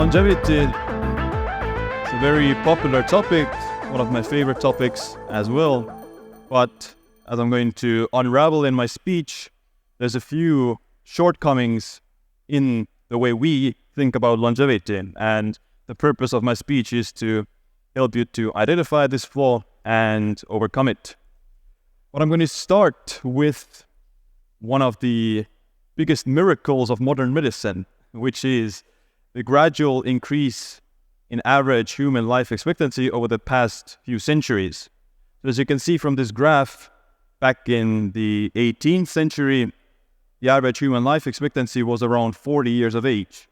Longevity is a very popular topic, one of my favorite topics as well. But as I'm going to unravel in my speech, there's a few shortcomings in the way we think about longevity. And the purpose of my speech is to help you to identify this flaw and overcome it. But I'm going to start with one of the biggest miracles of modern medicine, which is the gradual increase in average human life expectancy over the past few centuries. So as you can see from this graph, back in the 18th century, the average human life expectancy was around 40 years of age,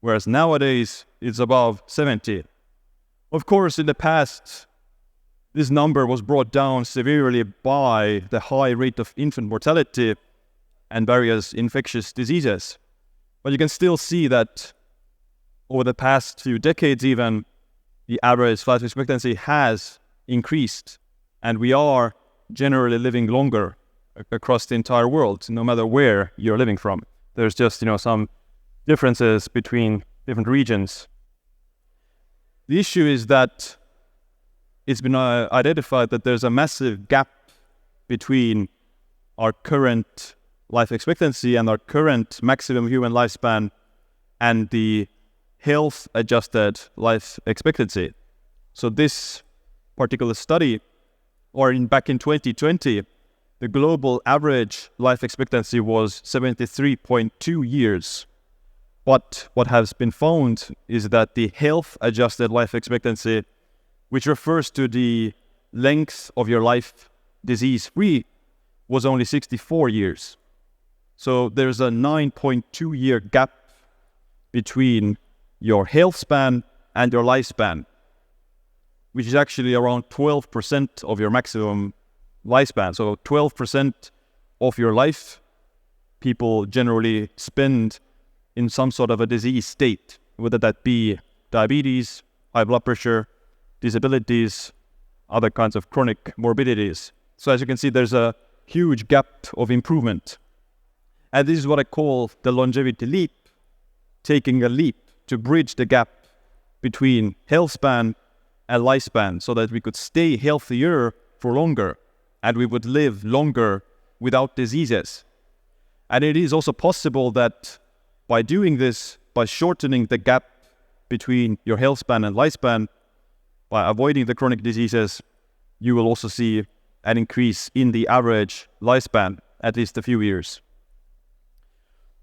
whereas nowadays it's above 70. Of course, in the past, this number was brought down severely by the high rate of infant mortality and various infectious diseases. But you can still see that over the past few decades even, the average life expectancy has increased, and we are generally living longer across the entire world, no matter where you're living from. There's just, some differences between different regions. The issue is that it's been identified that there's a massive gap between our current life expectancy and our current maximum human lifespan and the health-adjusted life expectancy. So this particular study, back in 2020, the global average life expectancy was 73.2 years. But what has been found is that the health-adjusted life expectancy, which refers to the length of your life disease-free, was only 64 years. So there's a 9.2-year gap between your health span and your lifespan, which is actually around 12% of your maximum lifespan. So 12% of your life people generally spend in some sort of a disease state, whether that be diabetes, high blood pressure, disabilities, other kinds of chronic morbidities. So as you can see, there's a huge gap of improvement. And this is what I call the longevity leap, taking a leap to bridge the gap between health span and lifespan so that we could stay healthier for longer and we would live longer without diseases. And it is also possible that by doing this, by shortening the gap between your health span and lifespan, by avoiding the chronic diseases, you will also see an increase in the average lifespan, at least a few years.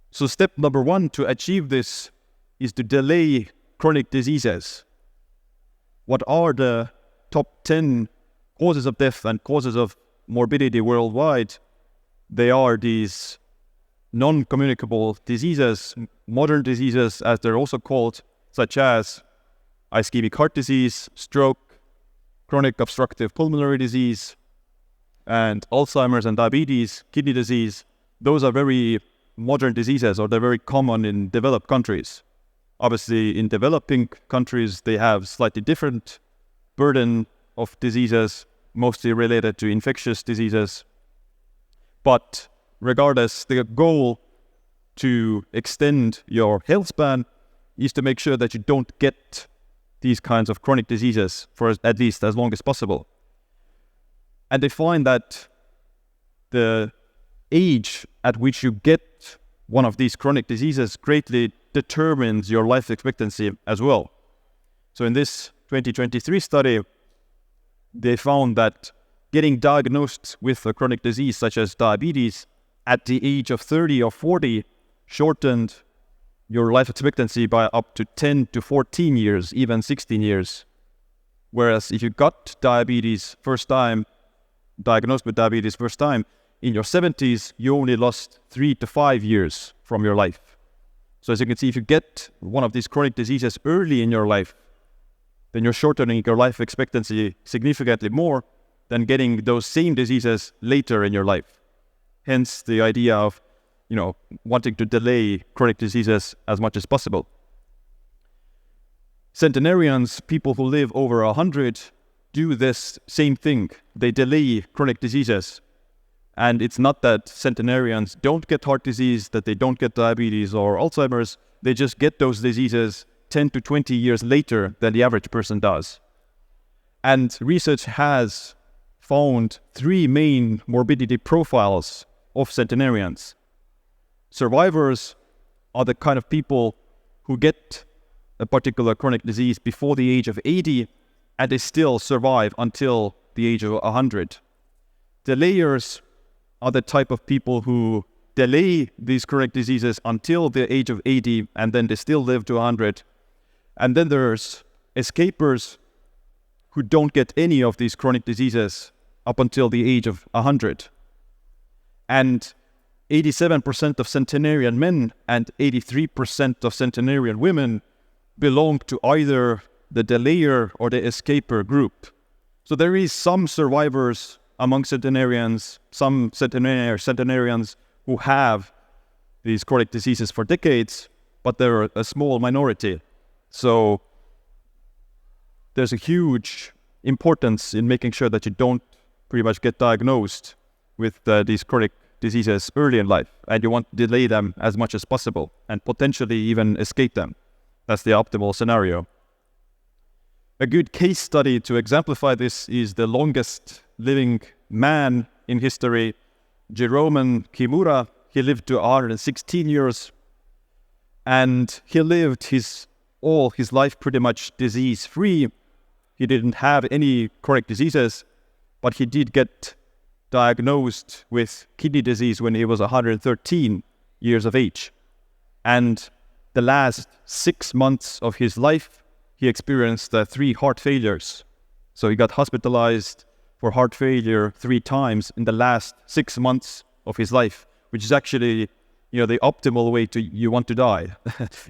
So step number one to achieve this is to delay chronic diseases. What are the top 10 causes of death and causes of morbidity worldwide? They are these non-communicable diseases, modern diseases as they're also called, such as ischemic heart disease, stroke, chronic obstructive pulmonary disease, and Alzheimer's and diabetes, kidney disease. Those are very modern diseases, or they're very common in developed countries. Obviously, in developing countries, they have slightly different burden of diseases, mostly related to infectious diseases. But regardless, the goal to extend your health span is to make sure that you don't get these kinds of chronic diseases for at least as long as possible. And they find that the age at which you get one of these chronic diseases greatly determines your life expectancy as well. So in this 2023 study, they found that getting diagnosed with a chronic disease such as diabetes at the age of 30 or 40 shortened your life expectancy by up to 10 to 14 years, even 16 years. Whereas if you got diabetes diagnosed with diabetes first time, in your 70s, you only lost 3 to 5 years from your life. So as you can see, if you get one of these chronic diseases early in your life, then you're shortening your life expectancy significantly more than getting those same diseases later in your life. Hence the idea of, wanting to delay chronic diseases as much as possible. Centenarians, people who live over 100, do this same thing. They delay chronic diseases. And it's not that centenarians don't get heart disease, that they don't get diabetes or Alzheimer's. They just get those diseases 10 to 20 years later than the average person does. And research has found 3 main morbidity profiles of centenarians. Survivors are the kind of people who get a particular chronic disease before the age of 80, and they still survive until the age of 100. Delayers are the type of people who delay these chronic diseases until the age of 80, and then they still live to 100. And then there's escapers who don't get any of these chronic diseases up until the age of 100. And 87% of centenarian men and 83% of centenarian women belong to either the delayer or the escaper group. So there is some survivors among centenarians, some centenarians who have these chronic diseases for decades, but they're a small minority. So there's a huge importance in making sure that you don't pretty much get diagnosed with these chronic diseases early in life, and you want to delay them as much as possible and potentially even escape them. That's the optimal scenario. A good case study to exemplify this is the longest living man in history, Jerome Kimura. He lived to 116 years, and he lived all his life pretty much disease-free. He didn't have any chronic diseases, but he did get diagnosed with kidney disease when he was 113 years of age. And the last 6 months of his life, he experienced 3 heart failures. So he got hospitalized for heart failure 3 times in the last 6 months of his life, which is actually, the optimal way you want to die.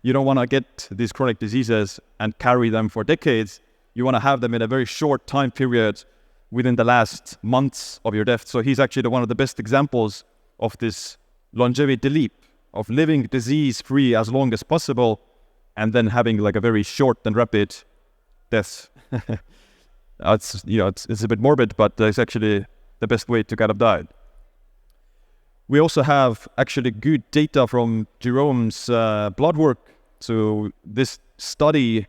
You don't want to get these chronic diseases and carry them for decades. You want to have them in a very short time period within the last months of your death. So he's actually one of the best examples of this longevity leap, of living disease-free as long as possible, and then having like a very short and rapid death. It's a bit morbid, but it's actually the best way to kind of die. We also have actually good data from Jerome's blood work. So this study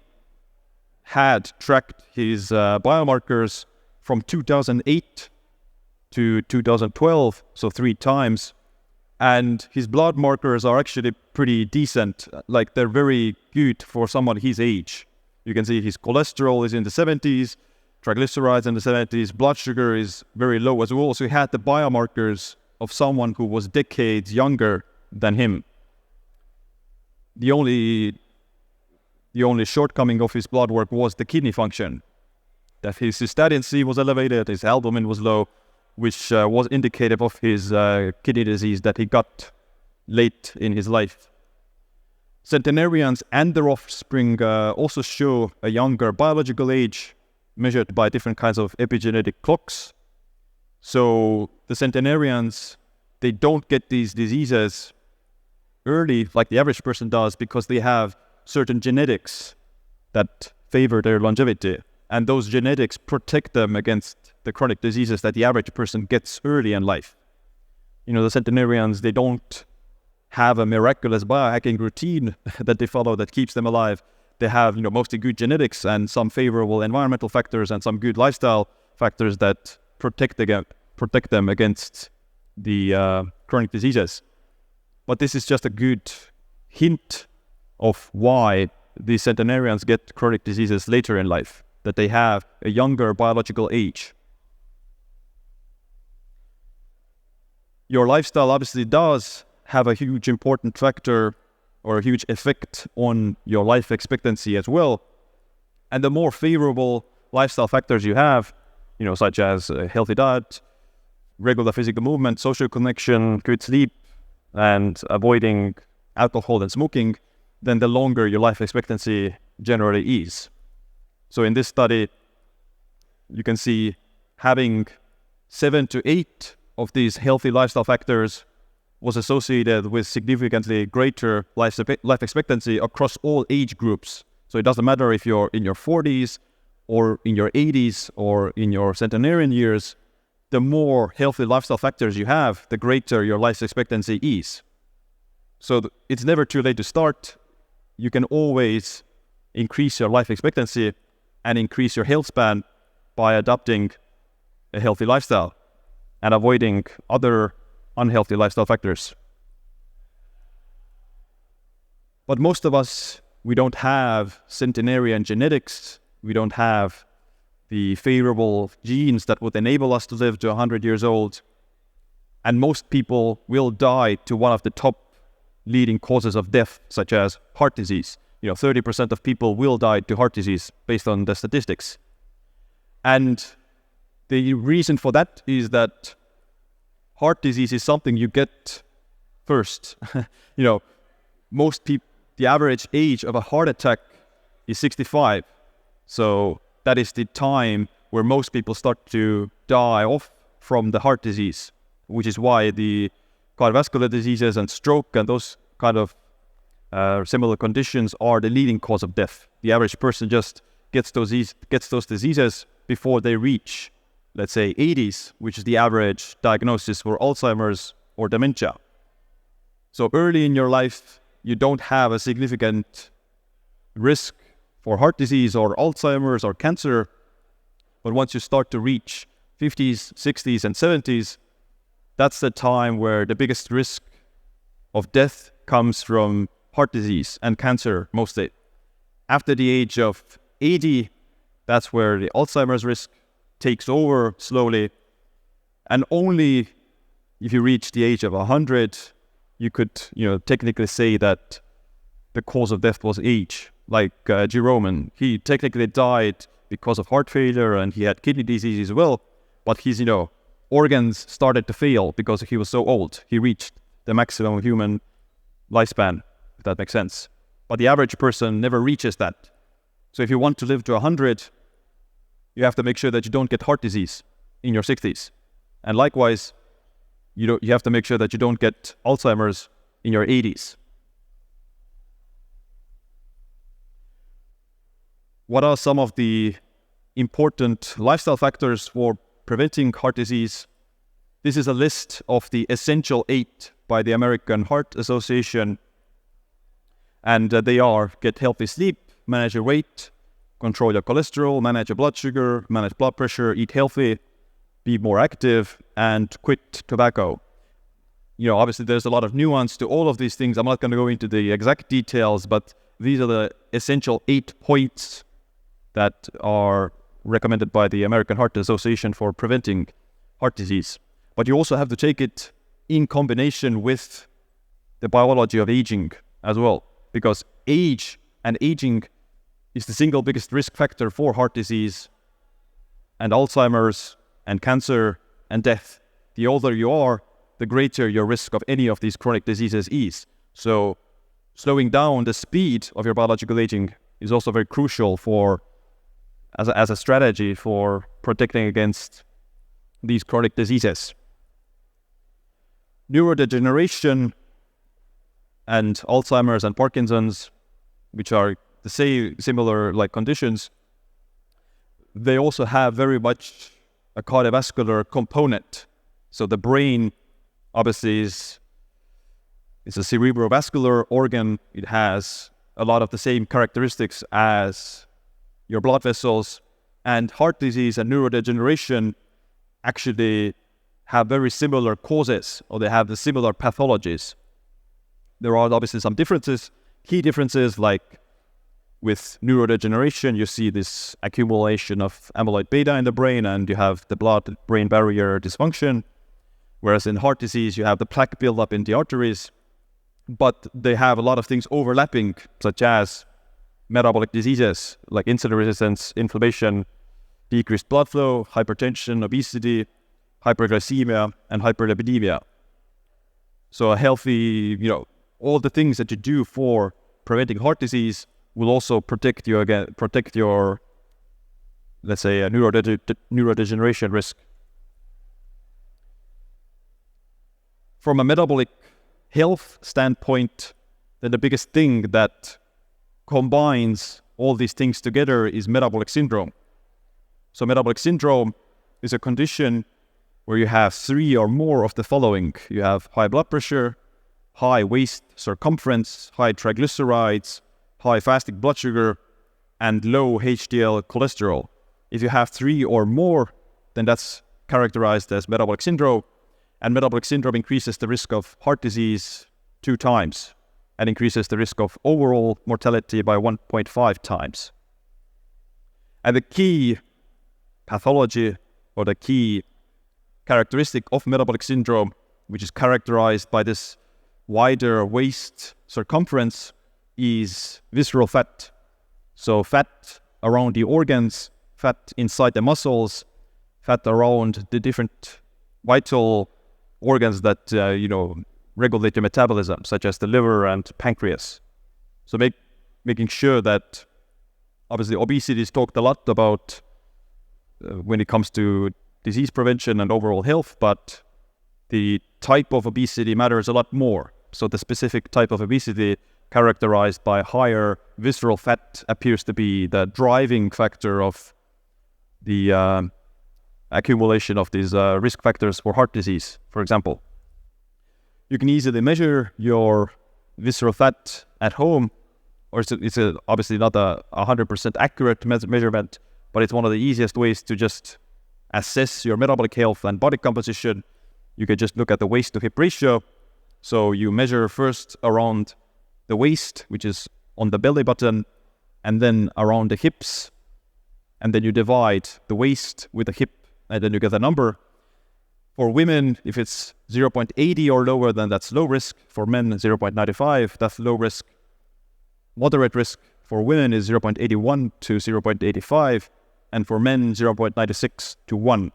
had tracked his biomarkers from 2008 to 2012, so 3 times. And his blood markers are actually pretty decent. Like, they're very good for someone his age. You can see his cholesterol is in the 70s, triglycerides in the 70s, blood sugar is very low as well. So he had the biomarkers of someone who was decades younger than him. The only shortcoming of his blood work was the kidney function. That his cystatin C was elevated, his albumin was low, which was indicative of his kidney disease that he got late in his life. Centenarians and their offspring also show a younger biological age, measured by different kinds of epigenetic clocks. So the centenarians, they don't get these diseases early like the average person does, because they have certain genetics that favor their longevity. And those genetics protect them against the chronic diseases that the average person gets early in life. The centenarians, they don't have a miraculous biohacking routine that they follow that keeps them alive. They have, mostly good genetics and some favorable environmental factors and some good lifestyle factors that protect them against the chronic diseases. But this is just a good hint of why these centenarians get chronic diseases later in life, that they have a younger biological age. Your lifestyle obviously does have a huge important factor or a huge effect on your life expectancy as well. And the more favorable lifestyle factors you have, such as a healthy diet, regular physical movement, social connection, good sleep, and avoiding alcohol and smoking, then the longer your life expectancy generally is. So in this study, you can see having 7 to 8 of these healthy lifestyle factors was associated with significantly greater life expectancy across all age groups. So it doesn't matter if you're in your 40s or in your 80s or in your centenarian years, the more healthy lifestyle factors you have, the greater your life expectancy is. So it's never too late to start. You can always increase your life expectancy and increase your health span by adopting a healthy lifestyle and avoiding other unhealthy lifestyle factors. But most of us, we don't have centenarian genetics. We don't have the favorable genes that would enable us to live to 100 years old. And most people will die to one of the top leading causes of death, such as heart disease. 30% of people will die to heart disease based on the statistics. And the reason for that is that heart disease is something you get first. Most people, the average age of a heart attack is 65. So that is the time where most people start to die off from the heart disease, which is why the cardiovascular diseases and stroke and those kind of similar conditions are the leading cause of death. The average person just gets those diseases before they reach, let's say, 80s, which is the average diagnosis for Alzheimer's or dementia. So early in your life, you don't have a significant risk for heart disease or Alzheimer's or cancer. But once you start to reach 50s, 60s, and 70s, that's the time where the biggest risk of death comes from heart disease and cancer mostly. After the age of 80, that's where the Alzheimer's risk takes over slowly. And only if you reach the age of 100, you could, technically say that the cause of death was age. Like Jerome, he technically died because of heart failure and he had kidney disease as well. But his, organs started to fail because he was so old. He reached the maximum human lifespan, if that makes sense. But the average person never reaches that. So if you want to live to 100, you have to make sure that you don't get heart disease in your 60s. And likewise, you have to make sure that you don't get Alzheimer's in your 80s. What are some of the important lifestyle factors for preventing heart disease? This is a list of the essential 8 by the American Heart Association. And they are: get healthy sleep, manage your weight, control your cholesterol, manage your blood sugar, manage blood pressure, eat healthy, be more active, and quit tobacco. Obviously there's a lot of nuance to all of these things. I'm not going to go into the exact details, but these are the essential 8 points that are recommended by the American Heart Association for preventing heart disease. But you also have to take it in combination with the biology of aging as well, because age and aging is the single biggest risk factor for heart disease and Alzheimer's and cancer and death. The older you are, the greater your risk of any of these chronic diseases is. So slowing down the speed of your biological aging is also very crucial as a strategy for protecting against these chronic diseases. Neurodegeneration and Alzheimer's and Parkinson's, which are the same similar conditions, they also have very much a cardiovascular component. So the brain obviously is a cerebrovascular organ. It has a lot of the same characteristics as your blood vessels, and heart disease and neurodegeneration actually have very similar causes, or they have the similar pathologies. There are obviously some differences, key differences, like with neurodegeneration, you see this accumulation of amyloid beta in the brain and you have the blood-brain barrier dysfunction, whereas in heart disease, you have the plaque buildup in the arteries, but they have a lot of things overlapping, such as metabolic diseases like insulin resistance, inflammation, decreased blood flow, hypertension, obesity, hyperglycemia, and hyperlipidemia. So a healthy, all the things that you do for preventing heart disease will also protect your, let's say, a neurodegeneration risk. From a metabolic health standpoint, then the biggest thing that combines all these things together is metabolic syndrome. So metabolic syndrome is a condition where you have 3 or more of the following. You have high blood pressure, high waist circumference, high triglycerides, high fasting blood sugar, and low HDL cholesterol. If you have 3 or more, then that's characterized as metabolic syndrome, and metabolic syndrome increases the risk of heart disease 2 times and increases the risk of overall mortality by 1.5 times. And the key pathology or the key characteristic of metabolic syndrome, which is characterized by this wider waist circumference, is visceral fat. So fat around the organs, fat inside the muscles, fat around the different vital organs that regulate the metabolism, such as the liver and pancreas. So making sure that, obviously, obesity is talked a lot about when it comes to disease prevention and overall health, but the type of obesity matters a lot more. So the specific type of obesity characterized by higher visceral fat appears to be the driving factor of the accumulation of these risk factors for heart disease, for example. You can easily measure your visceral fat at home, or it's obviously not a 100% accurate measurement, but it's one of the easiest ways to just assess your metabolic health and body composition. You can just look at the waist to hip ratio. So you measure first around the waist, which is on the belly button, and then around the hips, and then you divide the waist with the hip, and then you get a number. For women, if it's 0.80 or lower, then that's low risk. For men, 0.95, that's low risk. Moderate risk for women is 0.81 to 0.85, and for men, 0.96 to 1.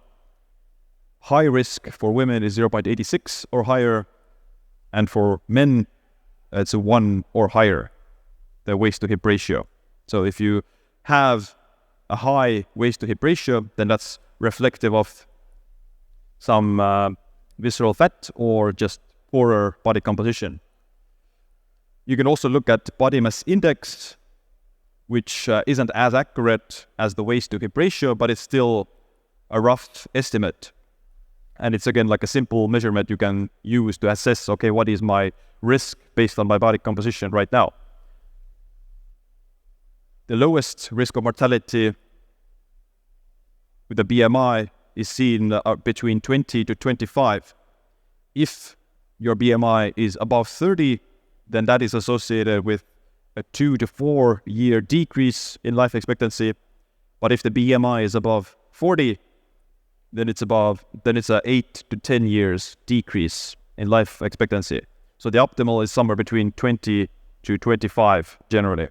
High risk for women is 0.86 or higher, and for men, it's a 1 or higher, the waist-to-hip ratio. So if you have a high waist-to-hip ratio, then that's reflective of some visceral fat or just poorer body composition. You can also look at body mass index, which isn't as accurate as the waist-to-hip ratio, but it's still a rough estimate. And it's, again, like a simple measurement you can use to assess, okay, what is my risk based on my body composition right now? The lowest risk of mortality with the BMI is seen between 20 to 25. If your BMI is above 30, then that is associated with a 2 to 4 year decrease in life expectancy. But if the BMI is above 40, then it's a 8 to 10 years decrease in life expectancy. So the optimal is somewhere between 20 to 25 generally.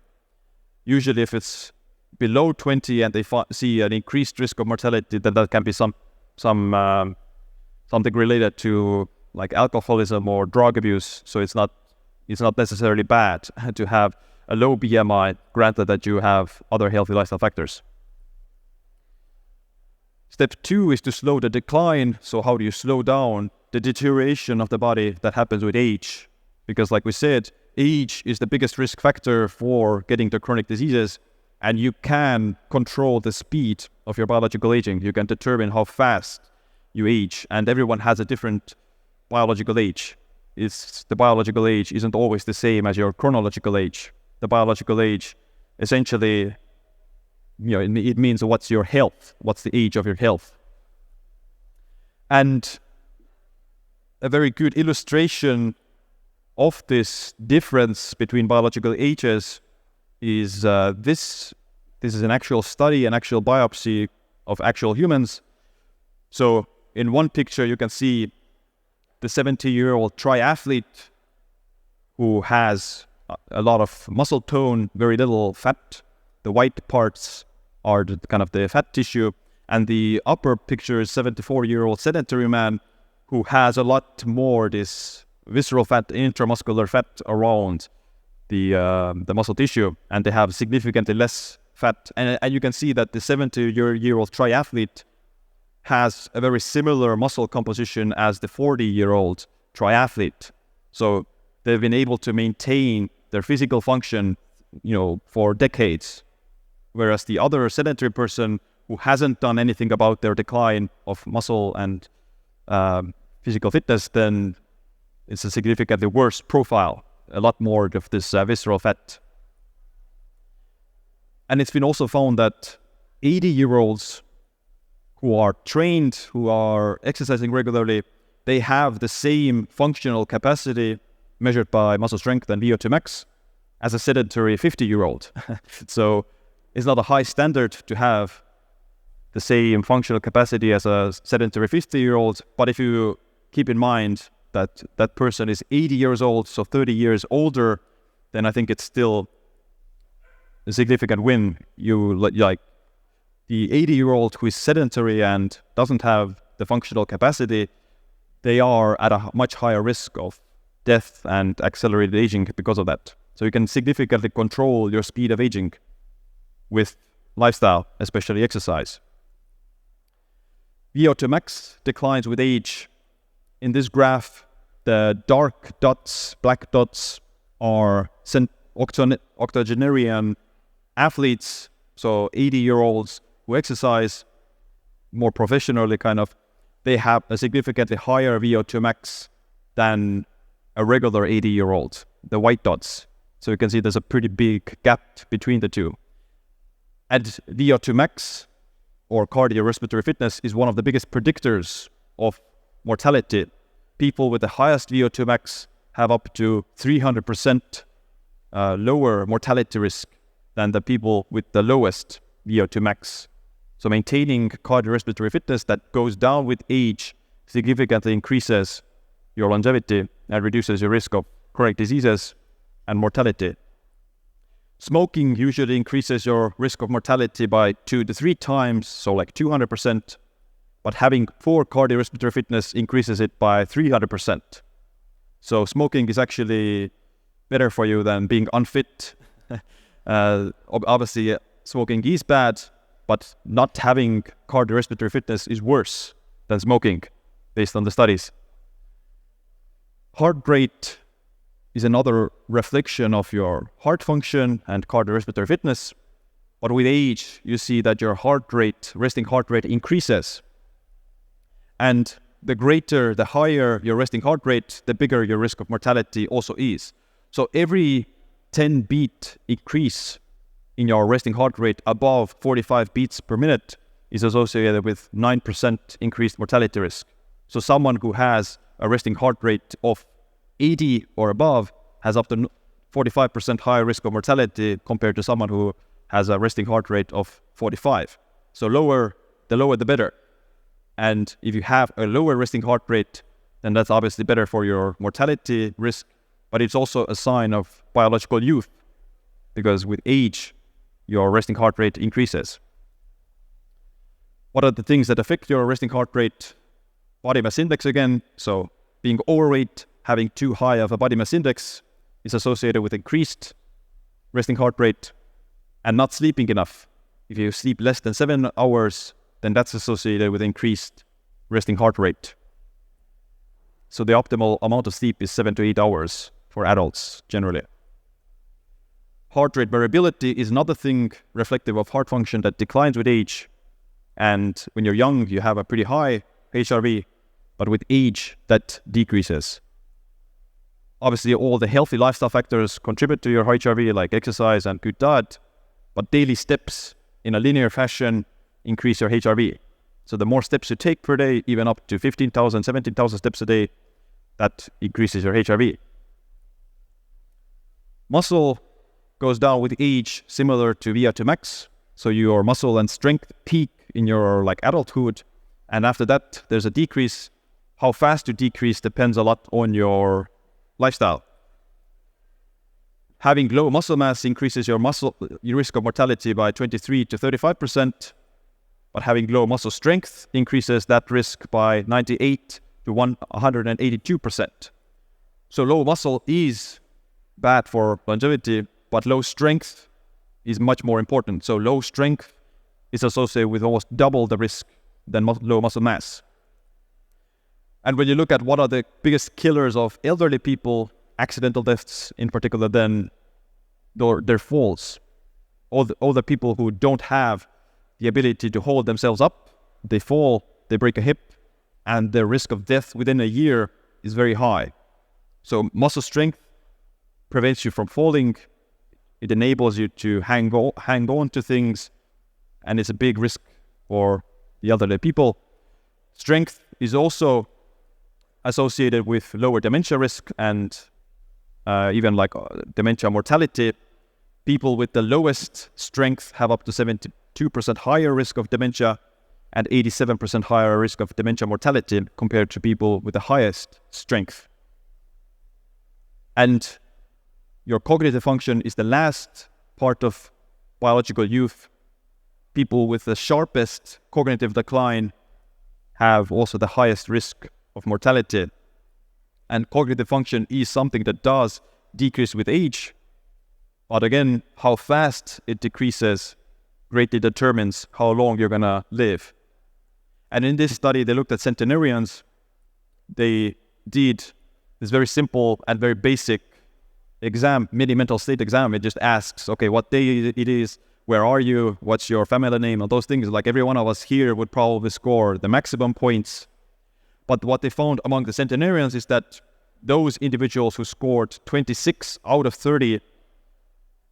Usually if it's below 20 and they see an increased risk of mortality, then that can be something related to like alcoholism or drug abuse. So it's not necessarily bad to have a low BMI, granted that you have other healthy lifestyle factors. Step 2 is to slow the decline. So how do you slow down the deterioration of the body that happens with age? Because like we said, age is the biggest risk factor for getting to chronic diseases, and you can control the speed of your biological aging. You can determine how fast you age, and everyone has a different biological age. The biological age isn't always the same as your chronological age. The biological age essentially, it means what's your health, what's the age of your health. And a very good illustration of this difference between biological ages is this. This is an actual study, an actual biopsy of actual humans. So in one picture, you can see the 70-year-old triathlete who has a lot of muscle tone, very little fat. The white parts are the fat tissue. And the upper picture is 74-year-old sedentary man who has a lot more this visceral fat, intramuscular fat around the muscle tissue, and they have significantly less fat. And you can see that the 70-year-old triathlete has a very similar muscle composition as the 40-year-old triathlete. So they've been able to maintain their physical function, for decades. Whereas the other sedentary person who hasn't done anything about their decline of muscle and physical fitness, then it's a significantly worse profile, a lot more of this visceral fat. And it's been also found that 80-year-olds who are trained, who are exercising regularly, they have the same functional capacity measured by muscle strength and VO2 max as a sedentary 50-year-old. So it's not a high standard to have the same functional capacity as a sedentary 50-year-old, but if you keep in mind that that person is 80 years old, so 30 years older, then I think it's still a significant win. Like the 80-year-old who is sedentary and doesn't have the functional capacity, they are at a much higher risk of death and accelerated aging because of that. So you can significantly control your speed of aging with lifestyle, especially exercise. VO2 max declines with age. In this graph, the dark dots, black dots, are octogenarian athletes, so 80-year-olds who exercise more professionally, they have a significantly higher VO2 max than a regular 80-year-old, the white dots. So you can see there's a pretty big gap between the two. And VO2 max, or cardiorespiratory fitness, is one of the biggest predictors of mortality. People with the highest VO2 max have up to 300% lower mortality risk than the people with the lowest VO2 max. So maintaining cardiorespiratory fitness that goes down with age significantly increases your longevity and reduces your risk of chronic diseases and mortality. Smoking usually increases your risk of mortality by 2 to 3 times, so like 200%, but having poor cardiorespiratory fitness increases it by 300%. So smoking is actually better for you than being unfit. Obviously, smoking is bad, but not having cardiorespiratory fitness is worse than smoking, based on the studies. Heart rate is another reflection of your heart function and cardiorespiratory fitness. But with age, you see that your heart rate, resting heart rate, increases. And the higher your resting heart rate, the bigger your risk of mortality also is. So every 10 beat increase in your resting heart rate above 45 beats per minute is associated with 9% increased mortality risk. So someone who has a resting heart rate of 80 or above has up to 45% higher risk of mortality compared to someone who has a resting heart rate of 45. So the lower the better. And if you have a lower resting heart rate, then that's obviously better for your mortality risk, but it's also a sign of biological youth, because with age, your resting heart rate increases. What are the things that affect your resting heart rate? Body mass index again. So being overweight, having too high of a body mass index is associated with increased resting heart rate, and not sleeping enough. If you sleep less than 7 hours, then that's associated with increased resting heart rate. So the optimal amount of sleep is 7 to 8 hours for adults generally. Heart rate variability is another thing reflective of heart function that declines with age. And when you're young, you have a pretty high HRV, but with age, that decreases. Obviously, all the healthy lifestyle factors contribute to your HRV, like exercise and good diet, but daily steps in a linear fashion increase your HRV. So the more steps you take per day, even up to 15,000, 17,000 steps a day, that increases your HRV. Muscle goes down with age, similar to VO2 max. So your muscle and strength peak in your adulthood, and after that there's a decrease. How fast you decrease depends a lot on your lifestyle. Having low muscle mass increases your risk of mortality by 23 to 35%, but having low muscle strength increases that risk by 98 to 182%. So low muscle is bad for longevity, but low strength is much more important. So low strength is associated with almost double the risk than low muscle mass. And when you look at what are the biggest killers of elderly people, accidental deaths in particular, then their falls. All the people who don't have the ability to hold themselves up, they fall, they break a hip, and the risk of death within a year is very high. So muscle strength prevents you from falling, It enables you to hang on to things, and it's a big risk for the elderly people. Strength is also associated with lower dementia risk and even like dementia mortality. People with the lowest strength have up to 72% higher risk of dementia and 87% higher risk of dementia mortality compared to people with the highest strength. And your cognitive function is the last part of biological youth. People with the sharpest cognitive decline have also the highest risk of mortality. And cognitive function is something that does decrease with age. But again, how fast it decreases greatly determines how long you're going to live. And in this study, they looked at centenarians. They did this very simple and very basic exam, mini mental state exam. It just asks, okay, what day it is, where are you, what's your family name, and those things. Like every one of us here would probably score the maximum points. But what they found among the centenarians is that those individuals who scored 26 out of 30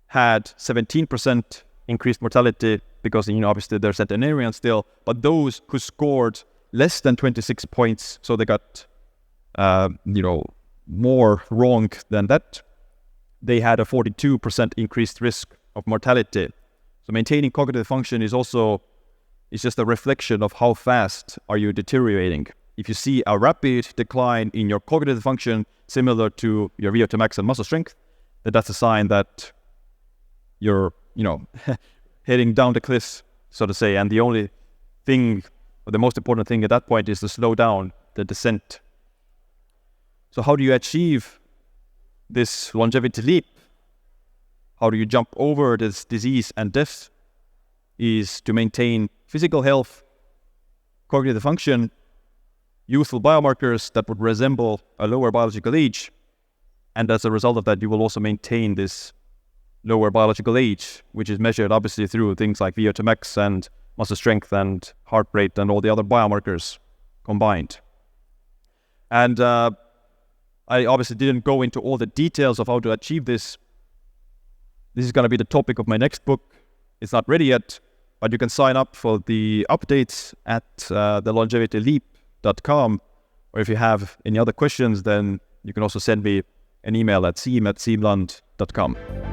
had 17% increased mortality because, obviously they're centenarians still. But those who scored less than 26 points, so they got, more wrong than that, they had a 42% increased risk of mortality. So maintaining cognitive function is just a reflection of how fast are you deteriorating. If you see a rapid decline in your cognitive function, similar to your VO2 max and muscle strength, then that's a sign that you're, heading down the cliff, so to say. And the only thing, or the most important thing at that point, is to slow down the descent. So how do you achieve this longevity leap? How do you jump over this disease and death? Is to maintain physical health, cognitive function, youthful biomarkers that would resemble a lower biological age. And as a result of that, you will also maintain this lower biological age, which is measured obviously through things like VO2 max and muscle strength and heart rate and all the other biomarkers combined. And I obviously didn't go into all the details of how to achieve this. This is going to be the topic of my next book. It's not ready yet, but you can sign up for the updates at thelongevityleap.com. Or if you have any other questions, then you can also send me an email at siim@siimland.com.